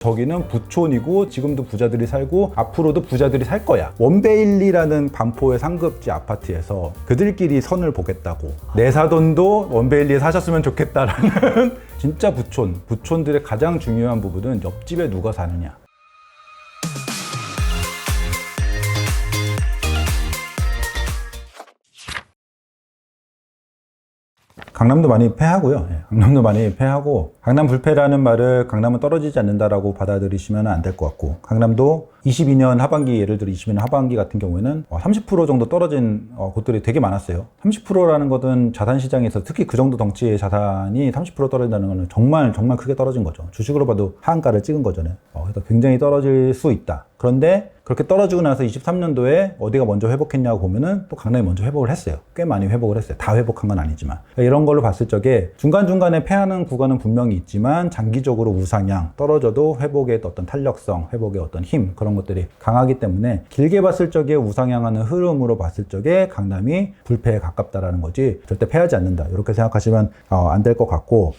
저기는 부촌이고 지금도 부자들이 살고 앞으로도 부자들이 살 거야. 원베일리라는 반포의 상급지 아파트에서 그들끼리 선을 보겠다고, 내 사돈도 원베일리에 사셨으면 좋겠다라는 진짜 부촌들의 가장 중요한 부분은 옆집에 누가 사느냐. 강남도 많이 패하고요. 강남도 많이 패하고, 강남 불패라는 말을 강남은 떨어지지 않는다라고 받아들이시면 안 될 것 같고, 강남도 22년 하반기, 예를 들어 22년 하반기 같은 경우에는 30% 정도 떨어진 곳들이 되게 많았어요. 30%라는 것은 자산시장에서 특히 그 정도 덩치의 자산이 30% 떨어진다는 것은 정말 크게 떨어진 거죠. 주식으로 봐도 하한가를 찍은 거잖아요. 그래서 굉장히 떨어질 수 있다. 그런데 그렇게 떨어지고 나서 23년도에 어디가 먼저 회복했냐고 보면은 또 강남이 먼저 회복을 했어요. 꽤 많이 회복을 했어요. 다 회복한 건 아니지만. 그러니까 이런 걸로 봤을 적에 중간중간에 패하는 구간은 분명히 있지만 장기적으로 우상향, 떨어져도 회복의 어떤 탄력성, 회복의 어떤 힘, 그런 것들이 강하기 때문에 길게 봤을 적에 우상향하는 흐름으로 봤을 적에 강남이 불패에 가깝다라는 거지 절대 패하지 않는다. 이렇게 생각하시면 안 될 것 같고,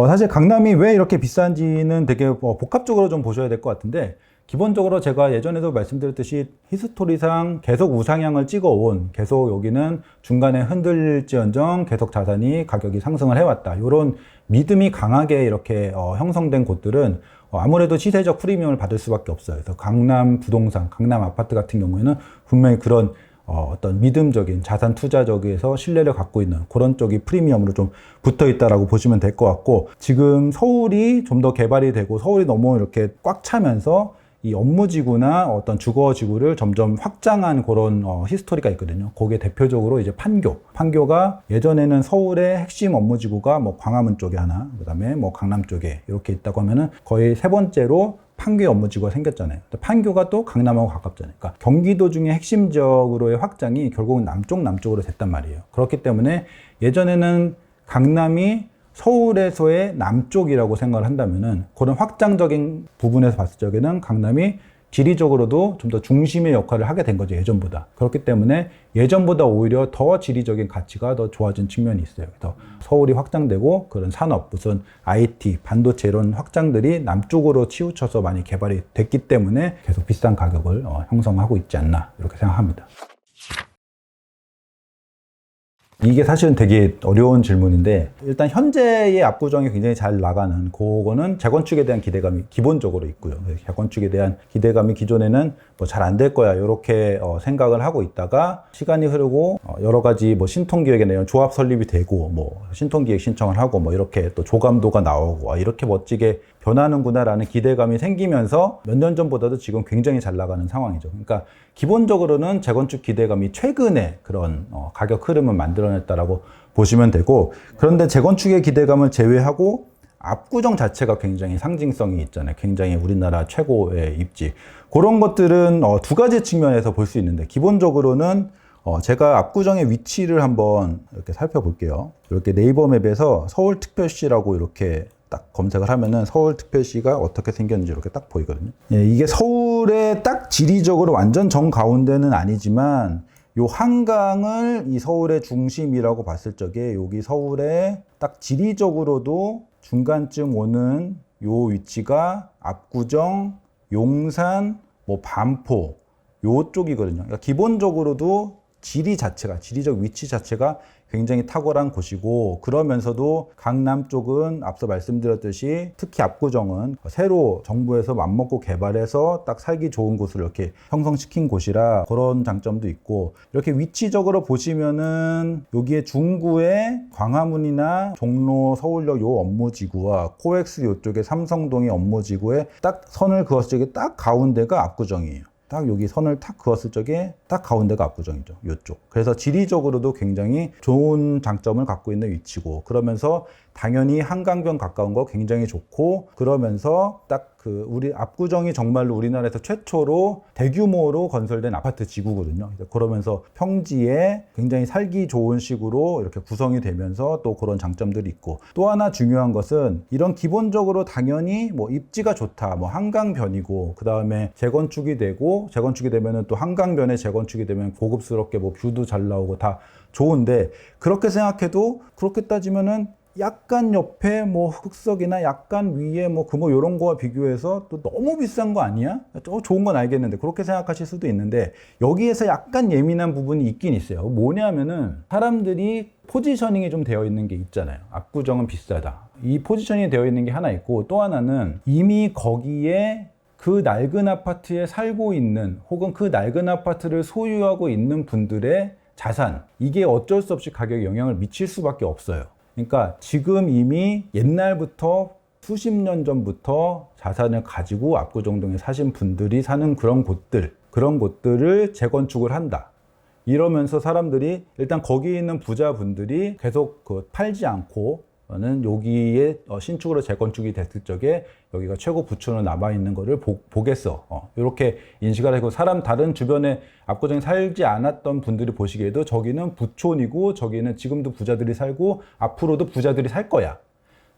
사실 강남이 왜 이렇게 비싼지는 되게 복합적으로 좀 보셔야 될 것 같은데, 기본적으로 제가 예전에도 말씀드렸듯이 히스토리상 계속 우상향을 찍어온, 계속 여기는 중간에 흔들릴지언정 계속 자산이 가격이 상승을 해왔다, 이런 믿음이 강하게 이렇게 형성된 곳들은 아무래도 시세적 프리미엄을 받을 수밖에 없어요. 그래서 강남 부동산, 강남 아파트 같은 경우에는 분명히 그런 어떤 믿음적인 자산 투자적에서 신뢰를 갖고 있는 그런 쪽이 프리미엄으로 좀 붙어 있다라고 보시면 될 것 같고, 지금 서울이 좀 더 개발이 되고 서울이 너무 이렇게 꽉 차면서 이 업무지구나 어떤 주거지구를 점점 확장한 그런 히스토리가 있거든요. 거기에 대표적으로 이제 판교가 예전에는 서울의 핵심 업무지구가 뭐 광화문 쪽에 하나, 그 다음에 뭐 강남 쪽에 이렇게 있다고 하면은 거의 세 번째로 판교의 업무지구가 생겼잖아요. 판교가 또 강남하고 가깝잖아요. 그러니까 경기도 중에 핵심적으로의 확장이 결국은 남쪽으로 됐단 말이에요. 그렇기 때문에 예전에는 강남이 서울에서의 남쪽이라고 생각을 한다면은 그런 확장적인 부분에서 봤을 적에는 강남이 지리적으로도 좀 더 중심의 역할을 하게 된 거죠, 예전보다. 그렇기 때문에 예전보다 오히려 더 지리적인 가치가 더 좋아진 측면이 있어요. 그래서 서울이 확장되고 그런 산업, 무슨 IT, 반도체 이런 확장들이 남쪽으로 치우쳐서 많이 개발이 됐기 때문에 계속 비싼 가격을 형성하고 있지 않나, 이렇게 생각합니다. 이게 사실은 되게 어려운 질문인데, 일단 현재의 압구정이 굉장히 잘 나가는 그거는 재건축에 대한 기대감이 기본적으로 있고요. 재건축에 대한 기대감이 기존에는 뭐 잘 안 될 거야 이렇게 생각을 하고 있다가 시간이 흐르고 여러 가지 뭐 신통기획에 대한 조합 설립이 되고 뭐 신통기획 신청을 하고 뭐 이렇게 또 조감도가 나오고 이렇게 멋지게 변하는구나라는 기대감이 생기면서 몇 년 전보다도 지금 굉장히 잘 나가는 상황이죠. 그러니까 기본적으로는 재건축 기대감이 최근에 그런 가격 흐름을 만들어냈다라고 보시면 되고, 그런데 재건축의 기대감을 제외하고 압구정 자체가 굉장히 상징성이 있잖아요. 굉장히 우리나라 최고의 입지. 그런 것들은 두 가지 측면에서 볼 수 있는데, 기본적으로는 제가 압구정의 위치를 한번 이렇게 살펴볼게요. 이렇게 네이버 맵에서 서울특별시라고 이렇게 딱 검색을 하면은 서울특별시가 어떻게 생겼는지 이렇게 딱 보이거든요. 예, 이게 서울의 딱 지리적으로 완전 정가운데는 아니지만 요 한강을 이 서울의 중심이라고 봤을 적에 여기 서울의 딱 지리적으로도 중간쯤 오는 요 위치가 압구정, 용산, 뭐 반포 요쪽이거든요. 그러니까 기본적으로도 지리적 위치 자체가 굉장히 탁월한 곳이고, 그러면서도 강남 쪽은 앞서 말씀드렸듯이 특히 압구정은 새로 정부에서 맘먹고 개발해서 딱 살기 좋은 곳을 이렇게 형성시킨 곳이라 그런 장점도 있고, 이렇게 위치적으로 보시면은 여기에 중구에 광화문이나 종로, 서울역 요 업무지구와 코엑스 요쪽에 삼성동의 업무지구에 딱 선을 그었을 적에 딱 가운데가 압구정이에요. 딱 여기 선을 탁 그었을 적에 딱 가운데가 압구정이죠. 이쪽. 그래서 지리적으로도 굉장히 좋은 장점을 갖고 있는 위치고, 그러면서 당연히 한강변 가까운 거 굉장히 좋고, 그러면서 딱 우리 압구정이 정말로 우리나라에서 최초로 대규모로 건설된 아파트 지구거든요. 그러면서 평지에 굉장히 살기 좋은 식으로 이렇게 구성이 되면서 또 그런 장점들이 있고, 또 하나 중요한 것은 이런 기본적으로 당연히 뭐 입지가 좋다, 뭐 한강변이고, 그 다음에 재건축이 되면은 또 한강변에 재건축이 되면 고급스럽게 뭐 뷰도 잘 나오고 다 좋은데, 그렇게 생각해도 그렇게 따지면은 약간 옆에 뭐 흑석이나 약간 위에 뭐 금호 이런 거와 비교해서 또 너무 비싼 거 아니야? 좋은 건 알겠는데 그렇게 생각하실 수도 있는데 여기에서 약간 예민한 부분이 있긴 있어요. 뭐냐면은 사람들이 포지셔닝이 좀 되어 있는 게 있잖아요. 압구정은 비싸다. 이 포지셔닝이 되어 있는 게 하나 있고 또 하나는 이미 거기에 그 낡은 아파트에 살고 있는 혹은 그 낡은 아파트를 소유하고 있는 분들의 자산, 이게 어쩔 수 없이 가격에 영향을 미칠 수밖에 없어요. 그러니까 지금 이미 옛날부터 수십 년 전부터 자산을 가지고 압구정동에 사신 분들이 사는 그런 곳들을 재건축을 한다. 이러면서 사람들이 일단 거기 있는 부자분들이 계속 팔지 않고는 여기에 신축으로 재건축이 됐을 적에 여기가 최고 부촌으로 남아있는 거를 보겠어. 이렇게 인식을 하고 다른 주변에 압구정에 살지 않았던 분들이 보시기에도 저기는 부촌이고 저기는 지금도 부자들이 살고 앞으로도 부자들이 살 거야.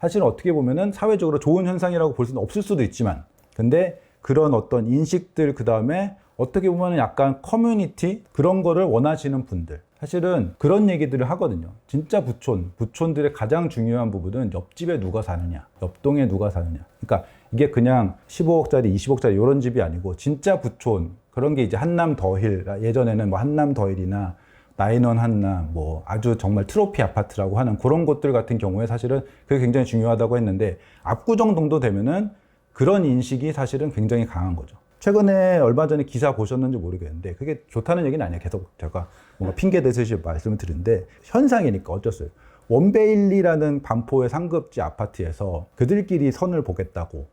사실 어떻게 보면은 사회적으로 좋은 현상이라고 볼 수는 없을 수도 있지만 근데 그런 어떤 인식들 그 다음에 어떻게 보면 약간 커뮤니티 그런 거를 원하시는 분들 사실은 그런 얘기들을 하거든요. 진짜 부촌들의 가장 중요한 부분은 옆집에 누가 사느냐, 옆동에 누가 사느냐. 그러니까 이게 그냥 15억짜리, 20억짜리 이런 집이 아니고 진짜 부촌 그런 게 이제 한남 더힐 예전에는 뭐 한남 더힐이나 나인원 한남 뭐 아주 정말 트로피 아파트라고 하는 그런 곳들 같은 경우에 사실은 그게 굉장히 중요하다고 했는데 압구정동도 되면은 그런 인식이 사실은 굉장히 강한 거죠. 최근에 얼마 전에 기사 보셨는지 모르겠는데 그게 좋다는 얘기는 아니에요. 계속 제가 뭔가 핑계 대듯이 말씀을 드리는데 현상이니까 어쩌어요. 원베일리라는 반포의 상급지 아파트에서 그들끼리 선을 보겠다고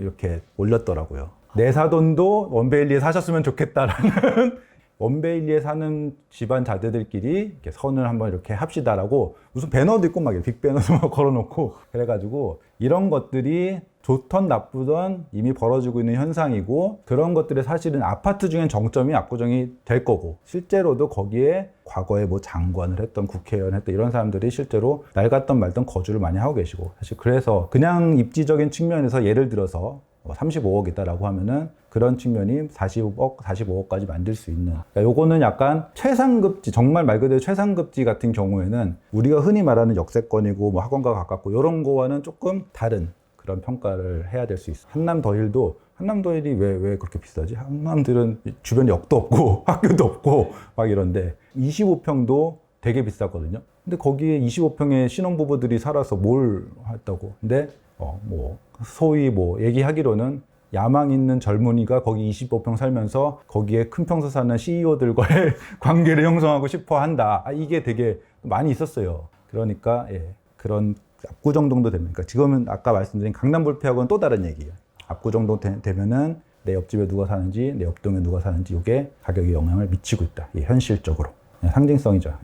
이렇게 올렸더라고요. 내 사돈도 원베일리에 사셨으면 좋겠다라는 원베일리에 사는 집안 자제들끼리 이렇게 선을 한번 이렇게 합시다라고 무슨 배너도 있고 막 빅배너도 막 걸어놓고 그래가지고 이런 것들이 좋던 나쁘던 이미 벌어지고 있는 현상이고 그런 것들이 사실은 아파트 중엔 정점이 압구정이 될 거고 실제로도 거기에 과거에 뭐 장관을 했던 국회의원 했던 이런 사람들이 실제로 낡았던 말던 거주를 많이 하고 계시고 사실 그래서 그냥 입지적인 측면에서 예를 들어서 35억이다라고 하면은 그런 측면이 40억, 45억까지 만들 수 있는. 그러니까 요거는 약간 최상급지, 정말 말 그대로 최상급지 같은 경우에는 우리가 흔히 말하는 역세권이고 뭐 학원과 가깝고 이런 거와는 조금 다른 그런 평가를 해야 될 수 있어. 한남 더힐이 왜 그렇게 비싸지? 한남들은 주변에 역도 없고 학교도 없고 막 이런데 25평도 되게 비싸거든요. 근데 거기에 25평의 신혼부부들이 살아서 뭘 했다고. 근데 뭐 소위 뭐 얘기하기로는 야망 있는 젊은이가 거기 25평 살면서 거기에 큰 평수 사는 CEO들과의 관계를 형성하고 싶어 한다. 이게 되게 많이 있었어요. 그러니까 그런 압구정동도 됩니까? 지금은 아까 말씀드린 강남불패하고는 또 다른 얘기예요. 압구정동 되면은 내 옆집에 누가 사는지 내 옆동에 누가 사는지 이게 가격에 영향을 미치고 있다. 현실적으로. 상징성이죠.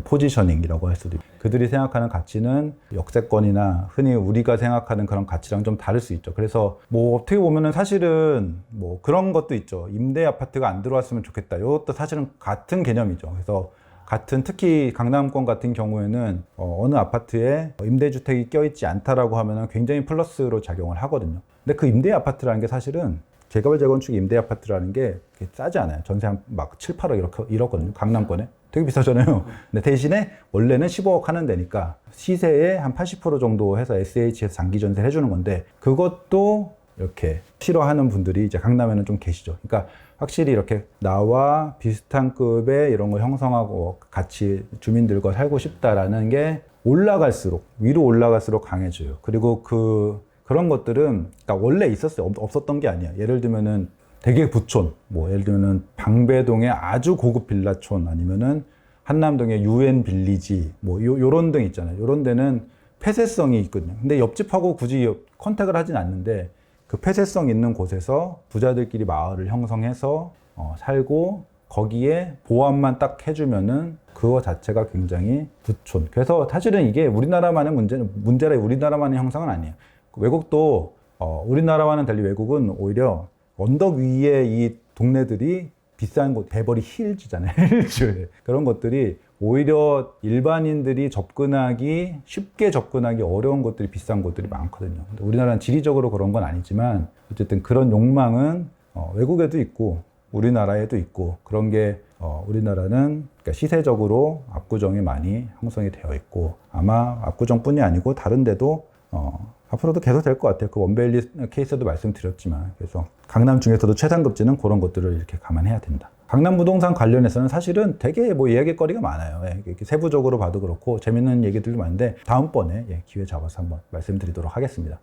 포지셔닝이라고 할 수도 있고. 그들이 생각하는 가치는 역세권이나 흔히 우리가 생각하는 그런 가치랑 좀 다를 수 있죠. 그래서 뭐 어떻게 보면은 사실은 뭐 그런 것도 있죠. 임대 아파트가 안 들어왔으면 좋겠다. 이것도 사실은 같은 개념이죠. 그래서 특히 강남권 같은 경우에는 어느 아파트에 임대주택이 껴있지 않다라고 하면 굉장히 플러스로 작용을 하거든요. 근데 그 임대 아파트라는 게 사실은 재개발 재건축 임대 아파트라는 게 싸지 않아요. 전세 막 7, 8억 이렇거든요. 강남권에. 되게 비싸잖아요. 근데 대신에 원래는 15억 하는 데니까 시세의 한 80% 정도 해서 SH에서 장기 전세를 해주는 건데 그것도 이렇게 싫어하는 분들이 이제 강남에는 좀 계시죠. 그러니까 확실히 이렇게 나와 비슷한 급의 이런 걸 형성하고 같이 주민들과 살고 싶다라는 게 위로 올라갈수록 강해져요. 그리고 그런 것들은 그러니까 원래 있었어요. 없었던 게 아니야. 예를 들면은 되게 부촌, 뭐 예를 들면은 방배동의 아주 고급 빌라촌 아니면은 한남동의 UN 빌리지 뭐 요런 등 있잖아요. 요런 데는 폐쇄성이 있거든요. 근데 옆집하고 굳이 컨택을 하진 않는데 그 폐쇄성 있는 곳에서 부자들끼리 마을을 형성해서 살고 거기에 보안만 딱 해주면은 그거 자체가 굉장히 부촌. 그래서 사실은 이게 우리나라만의 문제라 우리나라만의 형상은 아니에요. 외국도 우리나라와는 달리 외국은 오히려 언덕 위에 이 동네들이 비싼 곳, 베버리 힐즈잖아요. 힐즈. 그런 것들이 오히려 일반인들이 쉽게 접근하기 어려운 곳들이 비싼 곳들이 많거든요. 근데 우리나라는 지리적으로 그런 건 아니지만 어쨌든 그런 욕망은 외국에도 있고 우리나라에도 있고 그런 게 우리나라는 그러니까 시세적으로 압구정이 많이 형성이 되어 있고 아마 압구정뿐이 아니고 다른 데도 앞으로도 계속 될 것 같아요. 그 원베일리 케이스도 말씀드렸지만 그래서 강남 중에서도 최상급지는 그런 것들을 이렇게 감안해야 된다. 강남 부동산 관련해서는 사실은 되게 뭐 이야기거리가 많아요. 이렇게 세부적으로 봐도 그렇고 재밌는 얘기들도 많은데 다음번에 기회 잡아서 한번 말씀드리도록 하겠습니다.